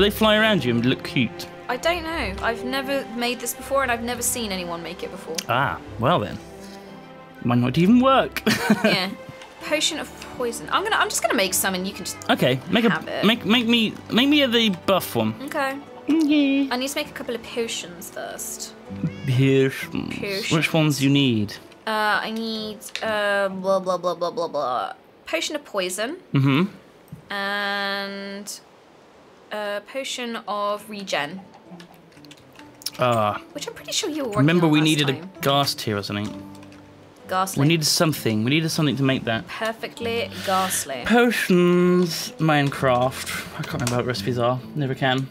they fly around you and look cute? I don't know. I've never made this before, and I've never seen anyone make it before. Ah, well then. Might not even work. Yeah. Potion of poison. I'm just gonna make some, and you can just Okay, make me the buff one. Okay. Yeah. I need to make a couple of potions first. Potions. Which ones do you need? I need blah blah blah blah blah blah. Potion of poison. Mm-hmm. And a potion of regen. Which I'm pretty sure you were working remember on we last needed time. a ghast here or something. Ghastly. We needed something. We needed something to make that. Perfectly ghastly. Potions, Minecraft. I can't remember what recipes are. Never can.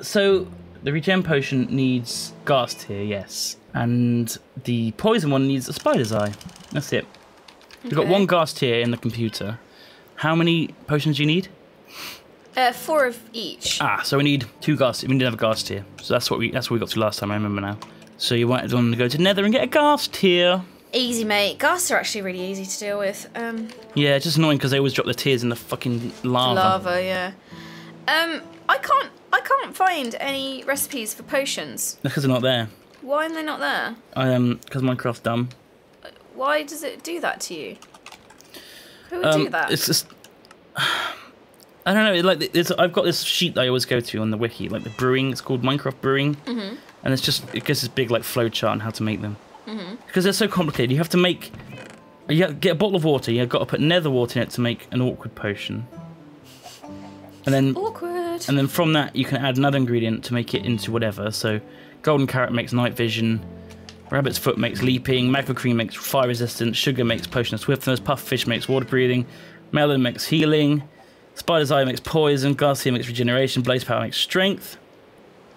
So the regen potion needs ghast here, yes. And the poison one needs a spider's eye. That's it. We've got one ghast here in the computer. How many potions do you need? 4 of each. Ah, so we need 2 ghast. We didn't have a ghast here. So that's what we got to last time, I remember now. So you wanted to go to Nether and get a ghast here. Easy, mate. Ghasts are actually really easy to deal with. Yeah, it's just annoying because they always drop their tears in the fucking lava. Lava, yeah. I can't find any recipes for potions. Because they're not there. Why are they not there? Because Minecraft's dumb. Why does it do that to you? Who would do that? It's just... I don't know, I've got this sheet that I always go to on the wiki, like the brewing, it's called Minecraft Brewing. Mm-hmm. And it gives this big flow chart on how to make them. Mm-hmm. Because they're so complicated. You have to get a bottle of water, you've got to put nether water in it to make an awkward potion. And then awkward. And then from that you can add another ingredient to make it into whatever. So golden carrot makes night vision, rabbit's foot makes leaping, magma cream makes fire resistance, sugar makes potion of swiftness, pufferfish makes water breathing, melon makes healing, spider's eye makes poison, ghastly makes regeneration, blaze power makes strength.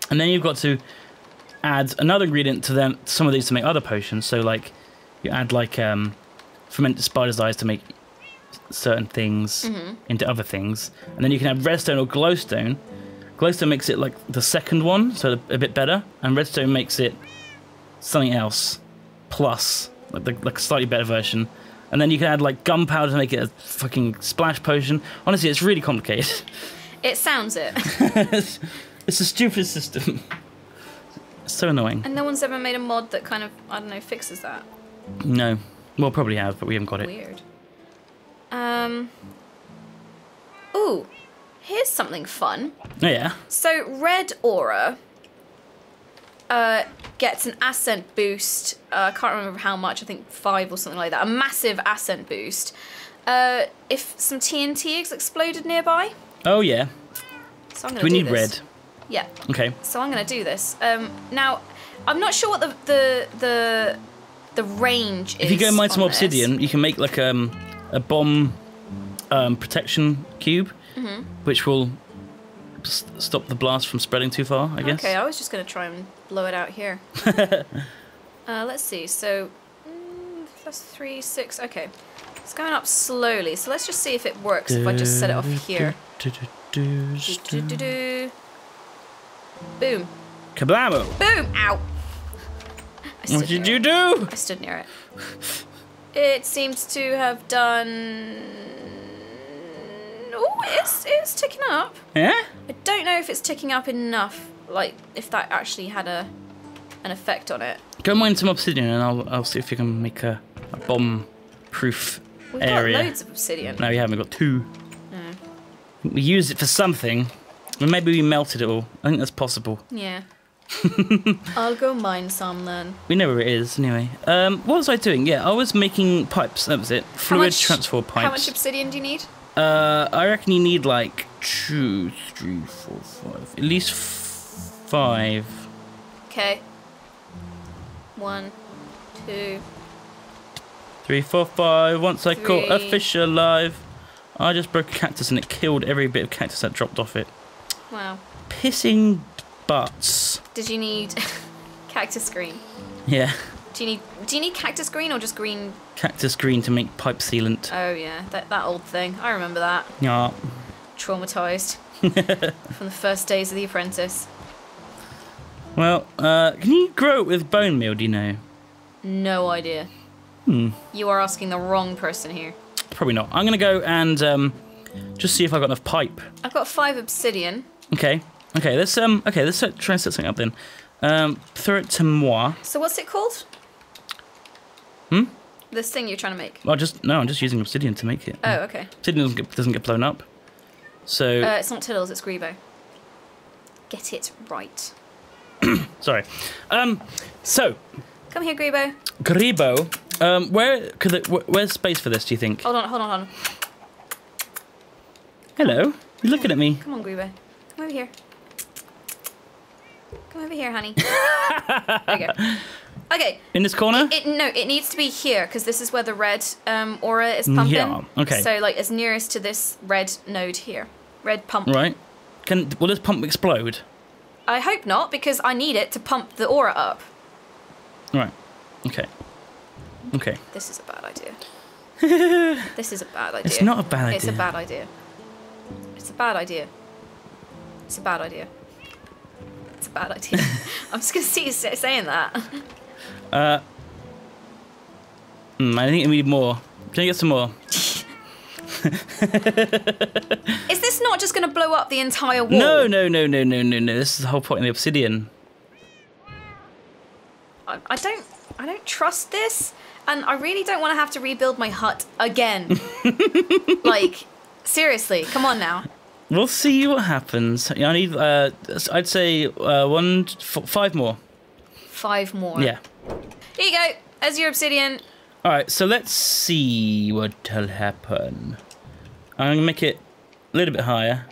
And then you've got to add another ingredient to some of these to make other potions. So you add fermented spider's eyes to make certain things into other things. And then you can have redstone or glowstone. Glowstone makes it the second one, so a bit better. And redstone makes it something else plus, like a slightly better version. And then you can add gunpowder to make it a fucking splash potion. Honestly, it's really complicated. It sounds it. It's a stupid system. It's so annoying. And no one's ever made a mod that kind of, I don't know, fixes that. No. Well, probably have, but we haven't got it. Weird. Ooh, here's something fun. Oh, yeah? So red aura gets an ascent boost. I can't remember how much. I think 5 or something like that. A massive ascent boost. If some TNT is exploded nearby. Oh yeah. So I'm gonna do we need this. red? Yeah. Okay. So I'm gonna do this. Now, I'm not sure what the range is. If you go mine some on obsidian, this. you can make a bomb protection cube, which will stop the blast from spreading too far, I guess. Okay, I was just going to try and blow it out here. Let's see. So, that's 3, 6. Okay. It's going up slowly. So let's just see if it works if I just set it off here. Boom. Kablamo! Boom! Ow! What did you do? I stood near it. It seems to have done... Oh, it's ticking up. Yeah? I don't know if it's ticking up enough, if that actually had an effect on it. Go mine some obsidian and I'll see if you can make a bomb-proof area. We've got loads of obsidian. No, we haven't. We've got 2. No. We used it for something. Or maybe we melted it all. I think that's possible. Yeah. I'll go mine some then. We know where it is, anyway. What was I doing? Yeah, I was making pipes. That was it. Fluid transfer pipes. How much obsidian do you need? I reckon you need 2, 3, 4, 5. At least 5. Okay. 1, 2, 3, 4, 5. Once I caught a 3. fish alive. I just broke a cactus and it killed every bit of cactus that dropped off it. Wow. Pissing butts. Did you need cactus green? Yeah. Do you need cactus green or just green? Cactus green to make pipe sealant. Oh yeah, that old thing. I remember that. Yeah. Traumatized from the first days of The Apprentice. Well, can you grow it with bone meal, do you know? No idea. You are asking the wrong person here. Probably not. I'm going to go and just see if I've got enough pipe. I've got 5 obsidian. Okay. Let's try and set something up then. Throw it to moi. So what's it called? Hmm? This thing you're trying to make. Well, I'm just using obsidian to make it. Oh, okay. Obsidian doesn't get blown up. So it's not Tiddles, it's Grebo. Get it right. sorry. So Come here, Grebo. Grebo. Where's space for this? Do you think? Hold on. Hello. You're looking at me. Come on, Grebo. Come over here. Come over here, honey. There you go. Okay. In this corner? No, it needs to be here because this is where the red aura is pumping. Yeah. Okay. So like it's nearest to this red node here. Red pump. Right. Will this pump explode? I hope not because I need it to pump the aura up. Right. Okay. This is a bad idea. This is a bad idea. It's not a bad idea. It's a bad idea. It's a bad idea. It's a bad idea. It's a bad idea. I'm just gonna see you saying that. I think we need more. Can you get some more? Is this not just gonna blow up the entire wall? No. This is the whole point of the obsidian. I don't trust this, and I really don't want to have to rebuild my hut again. Like, seriously, come on now. We'll see what happens. I need, I'd say 5 more. 5 more. Yeah. Here you go. There's your obsidian. All right, so let's see what'll happen. I'm gonna make it a little bit higher.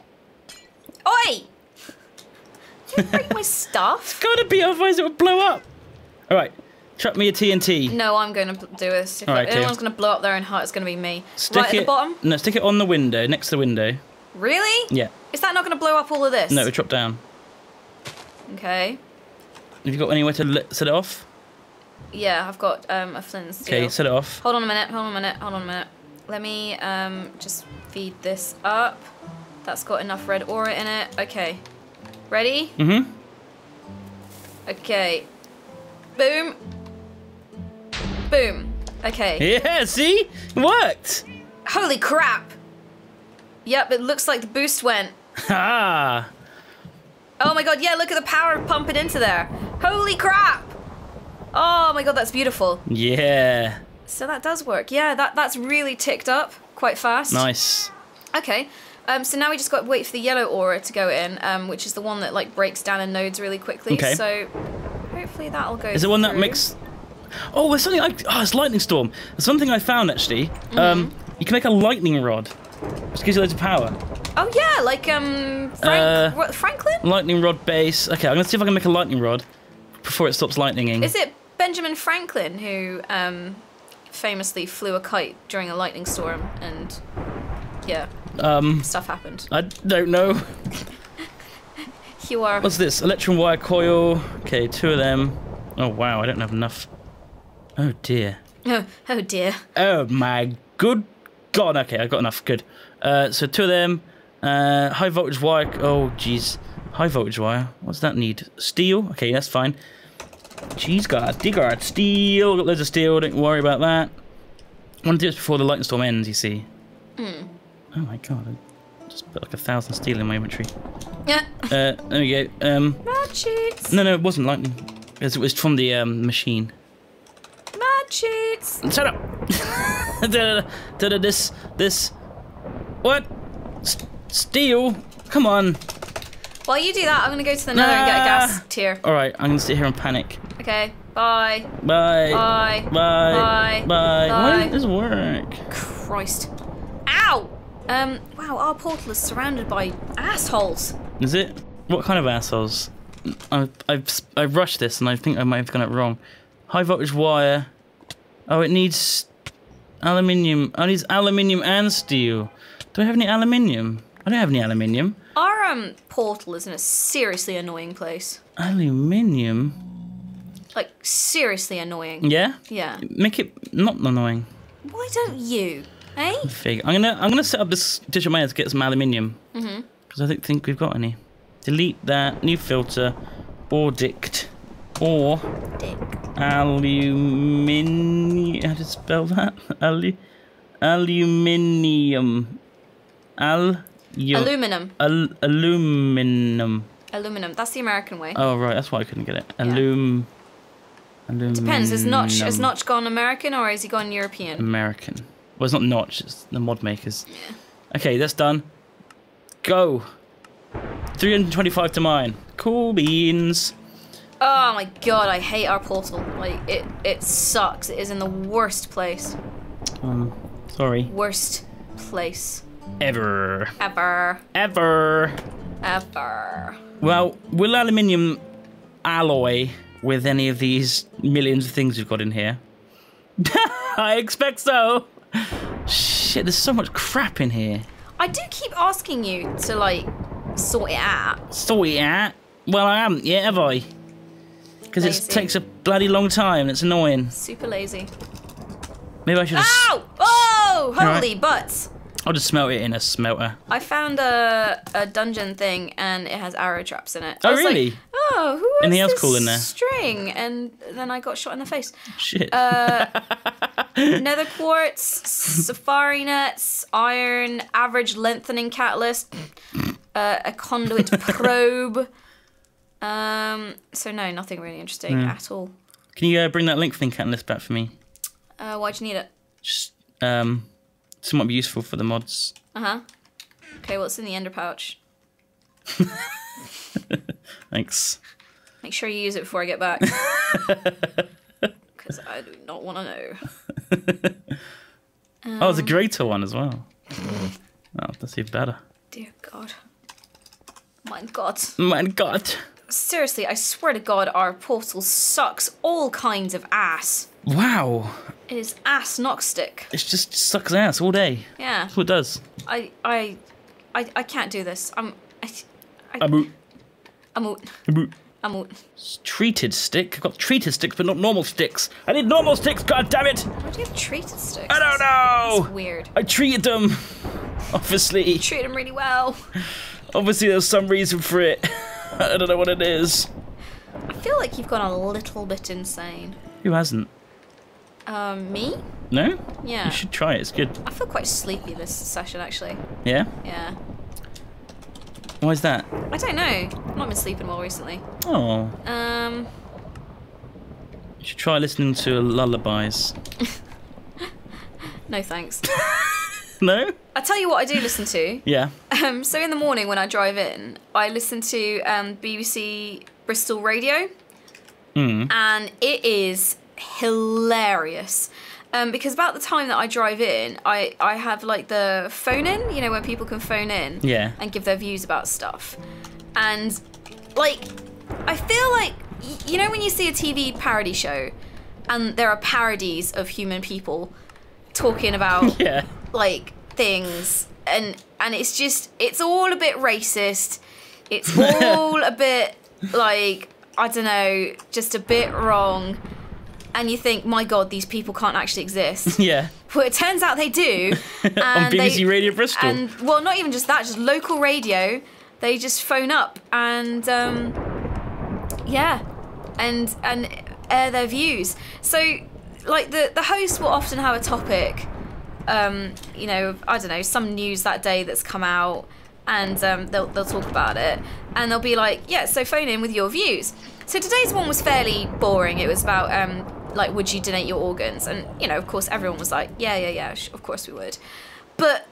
Oi! Don't break my stuff. It's gotta be, otherwise it will blow up. All right, chuck me a TNT. No, I'm going to do this. If anyone's going to blow up their own hut, it's going to be me. Right at the bottom? No, stick it on the window, next to the window. Really? Yeah. Is that not going to blow up all of this? No, it'll drop down. Okay. Have you got anywhere to set it off? Yeah, I've got a flint and steel. Okay, set it off. Hold on a minute. Let me just feed this up. That's got enough red aura in it. Okay. Ready? Mm-hmm. Okay. Boom. Boom. Okay. Yeah, see? It worked. Holy crap. Yep, it looks like the boost went. Ah. Oh my god, yeah, look at the power pumping into there. Holy crap. Oh my god, that's beautiful. Yeah. So that does work. Yeah, that's really ticked up quite fast. Nice. Okay. So now we just got to wait for the yellow aura to go in, which is the one that like breaks down in nodes really quickly. Okay. So hopefully that'll go. Is it one that makes? Oh, there's something. It's lightning storm. There's something I found actually. You can make a lightning rod, which gives you loads of power. Oh yeah, like Franklin. Lightning rod base. Okay, I'm gonna see if I can make a lightning rod before it stops lightninging. Is it Benjamin Franklin who famously flew a kite during a lightning storm and yeah, stuff happened? I don't know. You are. What's this? Electron wire coil. Okay, 2 of them. Oh wow, I don't have enough. Oh dear. Oh dear. Oh my good God. Okay, I've got enough. Good. So 2 of them. High voltage wire. Oh jeez. High voltage wire. What's that need? Steel. Okay, that's fine. Jeez, got steel. Got loads of steel. Don't worry about that. I want to do this before the lightning storm ends. You see. Oh my God. I just put like 1,000 steel in my inventory. Yeah. There we go. Mad cheats. No, it wasn't lightning. It was from the machine. Mad cheats. Shut up. This. What? Steel? Come on. While you do that, I'm gonna go to the Nether and get a gas tier. All right, I'm gonna sit here and panic. Okay. Bye. Bye. Bye. Bye. Bye. Bye. Bye. Why didn't this work? Christ. Ow! Wow, our portal is surrounded by assholes. Is it? What kind of assholes? I've rushed this and I think I might have done it wrong. High voltage wire. Oh, it needs aluminium. Oh, it needs aluminium and steel. Do I have any aluminium? I don't have any aluminium. Our portal is in a seriously annoying place. Aluminium? Like, seriously annoying. Yeah? Yeah. Make it not annoying. Why don't you? Eh? I'm gonna set up this digital miner to get some aluminium. Because I don't think we've got any. Delete that. New filter. Dict. Aluminium. How to spell that? Aluminium. Aluminum. Aluminum. Aluminum. That's the American way. Oh, right. That's why I couldn't get it. Yeah. Aluminum. Depends. Has Notch gone American or has he gone European? American. Well, it's not Notch. It's the mod makers. Yeah. Okay, that's done. Go. 325 to mine. Cool beans. Oh my god, I hate our portal. Like, it sucks. It is in the worst place. Sorry. Worst place. Ever. Ever. Ever. Ever. Well, will aluminium alloy with any of these millions of things we've got in here? I expect so. Shit, there's so much crap in here. I do keep asking you to, like, sort it out. Sort it out? Well, I haven't yet, have I? Because it takes a bloody long time. It's annoying. Super lazy. Maybe I should just... Ow! Oh! Holy right. butts! I'll just smelt it in a smelter. I found a dungeon thing and it has arrow traps in it. Oh, really? Like, oh, who has Anything else this cool in there? string? And then I got shot in the face. Shit. Nether quartz, safari nets, iron, average lengthening catalyst, a conduit probe. So no, nothing really interesting at all. Can you bring that lengthening catalyst back for me? Why'd you need it? Just, this might be useful for the mods. Uh-huh. Okay, what's in the ender pouch? Thanks. Make sure you use it before I get back. Because I do not want to know. Oh, it's a greater one as well. Oh, that's even better. Dear God. My God. My God. Seriously, I swear to God, our portal sucks all kinds of ass. Wow. It is ass knockstick. It just sucks ass all day. Yeah. That's what it does. I can't do this. I'm out. Treated stick? I've got treated sticks, but not normal sticks. I need normal sticks, god damn it! Why do you have treated sticks? I don't know! That's weird. I treated them. Obviously. You treat them really well. Obviously there's some reason for it. I don't know what it is. I feel like you've gone a little bit insane. Who hasn't? Me? No? Yeah. You should try it, it's good. I feel quite sleepy this session, actually. Yeah? Yeah. Why is that? I don't know. I've not been sleeping well recently. Oh. You should try listening to lullabies. No thanks. No? I tell you what I do listen to. Yeah. So in the morning when I drive in, I listen to BBC Bristol radio. And it is hilarious. Because about the time that I drive in, I have like the phone in, you know, where people can phone in and give their views about stuff. And like, I feel like, you know when you see a TV parody show and there are parodies of human people talking about like things and it's just, it's all a bit racist. It's all a bit like, I don't know, just a bit wrong. And you think, my God, these people can't actually exist. Yeah. Well, it turns out they do. And on BBC Radio Bristol. And, well, not even just that, just local radio. They just phone up and, and air their views. So, like, the host will often have a topic, you know, I don't know, some news that day that's come out, and they'll talk about it. And they'll be like, yeah, so phone in with your views. So today's one was fairly boring. It was about, like, would you donate your organs? And, you know, of course, everyone was like, yeah, of course we would. But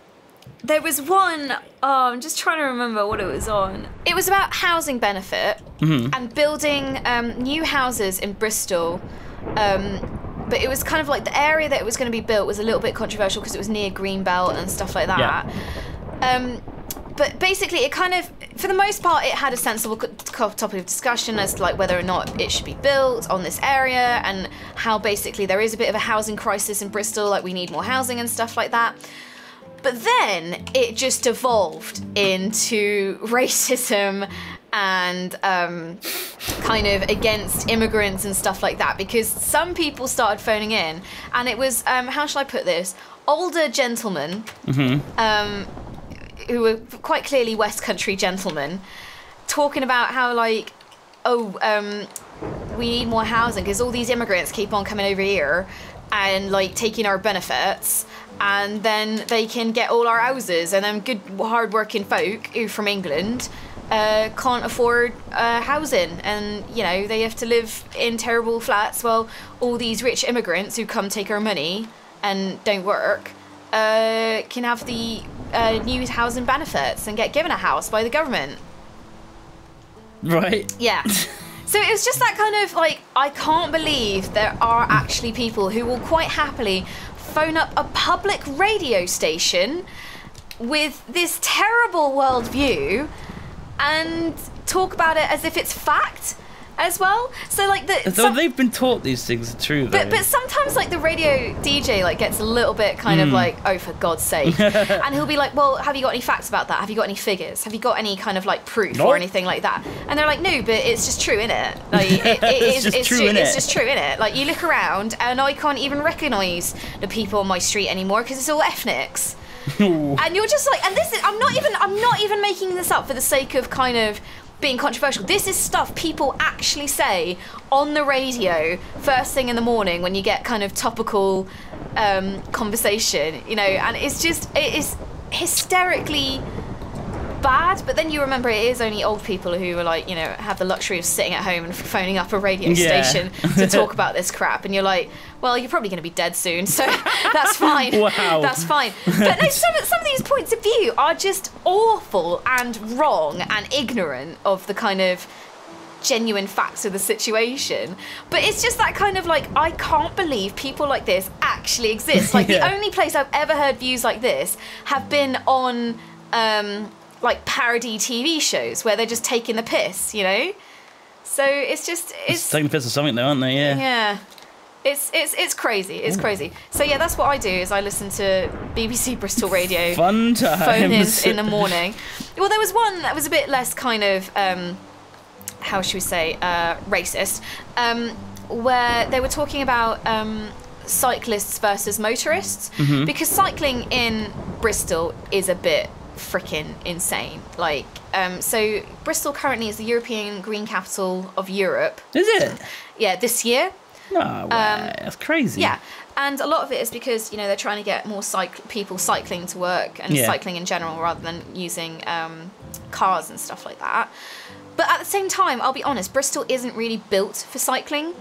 there was one, I'm just trying to remember what it was on. It was about housing benefit and building new houses in Bristol. But it was kind of like the area that it was going to be built was a little bit controversial because it was near Greenbelt and stuff like that. Yeah. But basically, it kind of, for the most part, it had a sensible topic of discussion as to like whether or not it should be built on this area and how basically there is a bit of a housing crisis in Bristol, like we need more housing and stuff like that. But then it just evolved into racism and kind of against immigrants and stuff like that, because some people started phoning in and it was, how shall I put this, older gentlemen who were quite clearly West Country gentlemen, talking about how, like, we need more housing because all these immigrants keep on coming over here and like taking our benefits, and then they can get all our houses, and then good hard-working folk who from England can't afford housing, and you know they have to live in terrible flats while all these rich immigrants who come take our money and don't work can have the new housing benefits and get given a house by the government. Right. Yeah. So it was just that kind of like, I can't believe there are actually people who will quite happily phone up a public radio station with this terrible worldview and talk about it as if it's fact as well. So like they've been taught these things are true though. But sometimes like the radio DJ like gets a little bit kind of like, oh for God's sake, and he'll be like, well, have you got any facts about that? Have you got any figures? Have you got any kind of like proof or anything like that? And they're like, no, but it's just true, innit? Like it's just true, innit? Like you look around and I can't even recognise the people on my street anymore because it's all ethnics. And you're just like, and this is, I'm not even making this up for the sake of kind of being controversial. This is stuff people actually say on the radio first thing in the morning when you get kind of topical conversation, you know, and it is hysterically bad. But then you remember it is only old people who are like, you know, have the luxury of sitting at home and phoning up a radio station to talk about this crap, and you're like, well, you're probably going to be dead soon, so that's fine. Wow. That's fine. But no, some of these points of view are just awful and wrong and ignorant of the kind of genuine facts of the situation. But it's just that kind of like, I can't believe people like this actually exist. Like the only place I've ever heard views like this have been on like parody TV shows where they're just taking the piss, you know? So it's taking the piss of something though, aren't they? Yeah. It's crazy. It's crazy. So yeah, that's what I do, is I listen to BBC Bristol Radio. Fun times. Phone-ins in the morning. Well, there was one that was a bit less kind of, how should we say, racist, where they were talking about cyclists versus motorists, because cycling in Bristol is a bit freaking insane. Like, so Bristol currently is the European Green Capital of Europe. Is it? Yeah, this year. No way. That's crazy. Yeah, and a lot of it is because, you know, they're trying to get more people cycling to work and cycling in general rather than using cars and stuff like that. But at the same time, I'll be honest, Bristol isn't really built for cycling,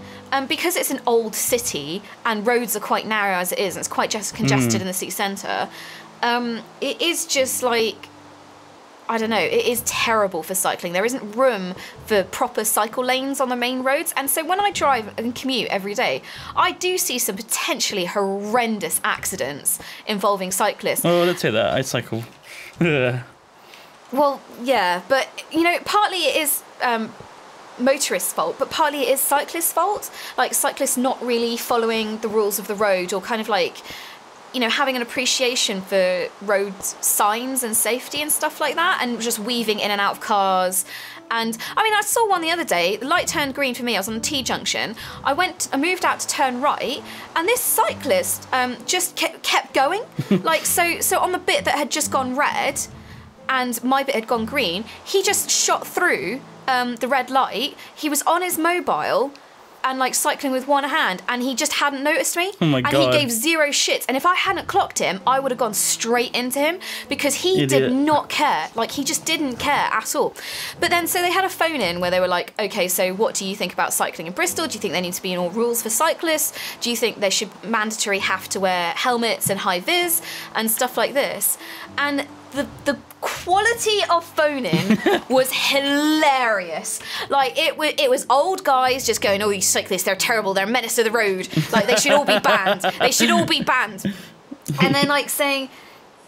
because it's an old city and roads are quite narrow as it is, and it's quite just congested in the city centre. It is just like, I don't know, it is terrible for cycling. There isn't room for proper cycle lanes on the main roads. And so when I drive and commute every day, I do see some potentially horrendous accidents involving cyclists. Oh, let's say that. I cycle. Well, yeah, but, you know, partly it is motorists' fault, but partly it is cyclists' fault. Like, cyclists not really following the rules of the road, or kind of like, you know, having an appreciation for road signs and safety and stuff like that, and just weaving in and out of cars. And I mean, I saw one the other day. The light turned green for me. I was on the T-junction. I moved out to turn right, and this cyclist just kept going. Like, so on the bit that had just gone red, and my bit had gone green, he just shot through the red light. He was on his mobile and like cycling with one hand, and he just hadn't noticed me. Oh my God. And he gave zero shits. And if I hadn't clocked him, I would have gone straight into him, because he did not care. Like, he just didn't care at all. But then, so they had a phone in where they were like, okay, so what do you think about cycling in Bristol? Do you think there need to be more rules for cyclists? Do you think they should mandatory have to wear helmets and high vis and stuff like this? And the quality of phone-in was hilarious. Like, it was old guys just going, oh, these cyclists, they're terrible, they're a menace to the road, like, they should all be banned, they should all be banned. And then, like, saying,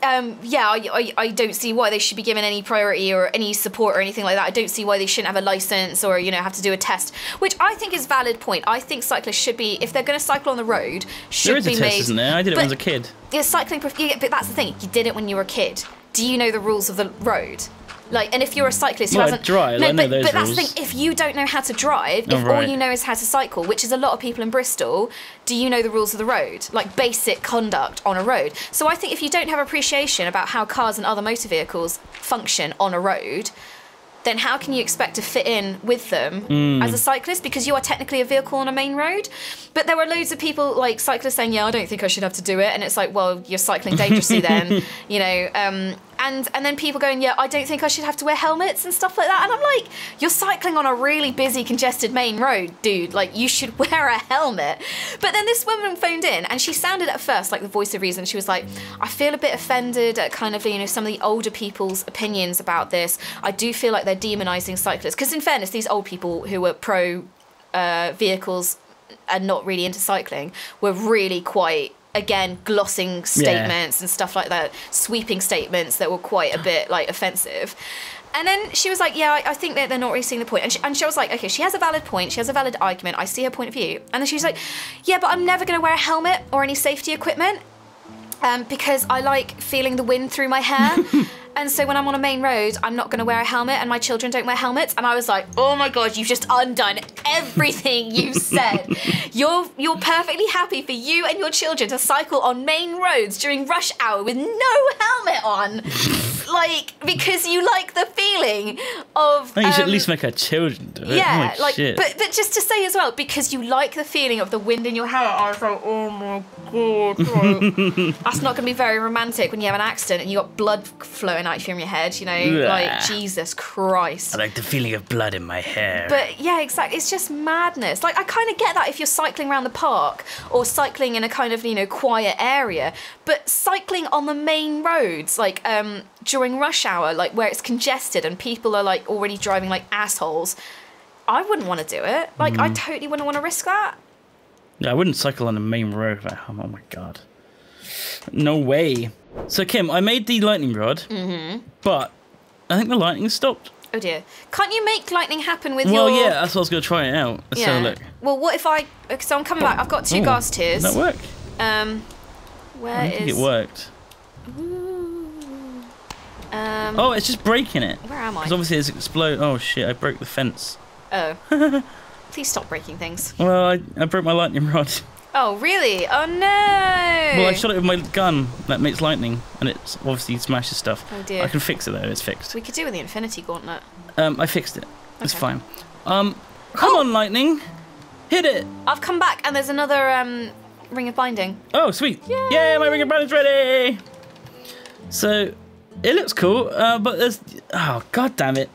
I don't see why they should be given any priority or any support or anything like that. I don't see why they shouldn't have a licence or, you know, have to do a test, which I think is a valid point. I think cyclists should be, if they're going to cycle on the road, should be made. There is a test, isn't there? I did it when I was a kid. Yeah, cycling, but that's the thing, you did it when you were a kid. Do you know the rules of the road? Like, and if you're a cyclist who hasn't... drive, no, I know those but that's rules. the thing, if you don't know how to drive, if all you know is how to cycle, which is a lot of people in Bristol, do you know the rules of the road? Like, basic conduct on a road. So I think if you don't have appreciation about how cars and other motor vehicles function on a road, then how can you expect to fit in with them as a cyclist? Because you are technically a vehicle on a main road. But there were loads of people, like cyclists, saying, yeah, I don't think I should have to do it. And it's like, well, you're cycling dangerously then, you know. And then people going, yeah, I don't think I should have to wear helmets and stuff like that. And I'm like, you're cycling on a really busy, congested main road, dude. Like, you should wear a helmet. But then this woman phoned in, and she sounded at first like the voice of reason. She was like, I feel a bit offended at kind of, you know, some of the older people's opinions about this. I do feel like they're demonising cyclists. Because in fairness, these old people who were pro vehicles and not really into cycling were really quite, again, glossing statements and stuff like that, sweeping statements that were quite a bit like offensive. And then she was like, yeah, I think that they're not really seeing the point. And she was like, okay, she has a valid point. She has a valid argument. I see her point of view. And then she was like, yeah, but I'm never going to wear a helmet or any safety equipment because I like feeling the wind through my hair. And so when I'm on a main road, I'm not going to wear a helmet, and my children don't wear helmets. And I was like, oh my God, you've just undone everything you said. You're perfectly happy for you and your children to cycle on main roads during rush hour with no helmet on. Like, because you like the feeling of... you should at least make our children do it. Yeah, oh like, shit. but just to say as well, because you like the feeling of the wind in your hair, I was like, oh my God. That's not going to be very romantic when you have an accident and you got blood flowing out from your head, you know, like, Jesus Christ. I like the feeling of blood in my hair. But yeah, exactly, it's just madness. Like, I kind of get that if you're cycling around the park or cycling in a kind of, you know, quiet area, but cycling on the main roads, like, during rush hour, like, where it's congested and people are, like, already driving like assholes, I wouldn't want to do it. Like, I totally wouldn't want to risk that. Yeah, I wouldn't cycle on the main road. Oh my God. No way. So, Kim, I made the lightning rod, but I think the lightning stopped. Oh dear. Can't you make lightning happen with Well, your... yeah, that's what I was going to try it out. Let's have a look. Well, what if I... So I'm coming back. I've got 2 gas tiers. Did that work? Where I don't think it worked. Oh, it's just breaking it. Where am I? Because obviously it's exploded. Oh, shit, I broke the fence. Oh. Please stop breaking things. Well, I broke my lightning rod. Oh, really? Oh, no! Well, I shot it with my gun that makes lightning, and it obviously smashes stuff. Oh, dear. I can fix it, though. It's fixed. We could do with the Infinity Gauntlet. I fixed it. It's Okay. fine. Come on, lightning. Hit it. I've come back, and there's another Ring of Binding. Oh, sweet. Yay, my ring of binding's ready. So, it looks cool, but there's... Oh, God damn it.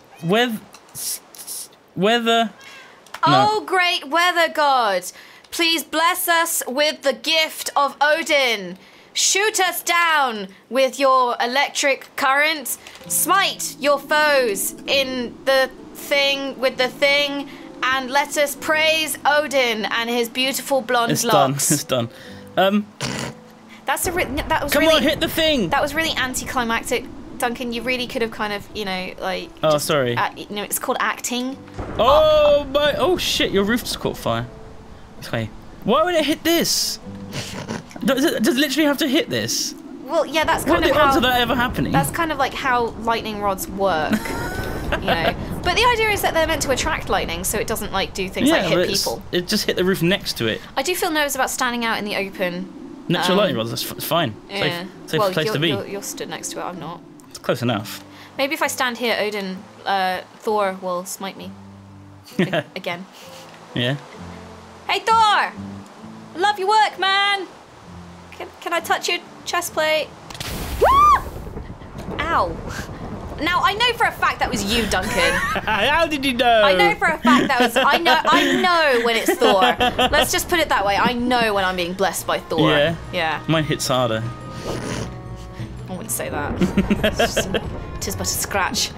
Weather... Oh, great weather god! Please bless us with the gift of Odin. Shoot us down with your electric current. Smite your foes in the thing with the thing, and let us praise Odin and his beautiful blonde locks. It's done. That was Come really, on, hit the thing. That was really anticlimactic, Duncan. You really could have kind of, you know, like. Oh, sorry. You know, it's called acting. Oh my! Oh shit! Your roof just caught fire. Okay. Why would it hit this? Does it literally have to hit this? Well, yeah, that's What kind are of the odds how. of that ever happening? That's kind of like how lightning rods work, you know. But the idea is that they're meant to attract lightning, so it doesn't like do things like hit people. It just hit the roof next to it. I do feel nervous about standing out in the open. Next to a lightning rod, that's fine. Yeah. Safe well, place to be. You're stood next to it. I'm not. It's close enough. Maybe if I stand here, Odin, Thor will smite me again. Yeah. Hey, Thor! Love your work, man. Can I touch your chest plate? Ow. Now, I know for a fact that was you, Duncan. How did you know? I know for a fact that was... I know when it's Thor. Let's just put it that way. I know when I'm being blessed by Thor. Yeah? Yeah. Mine hits harder. I wouldn't say that. It's but a scratch.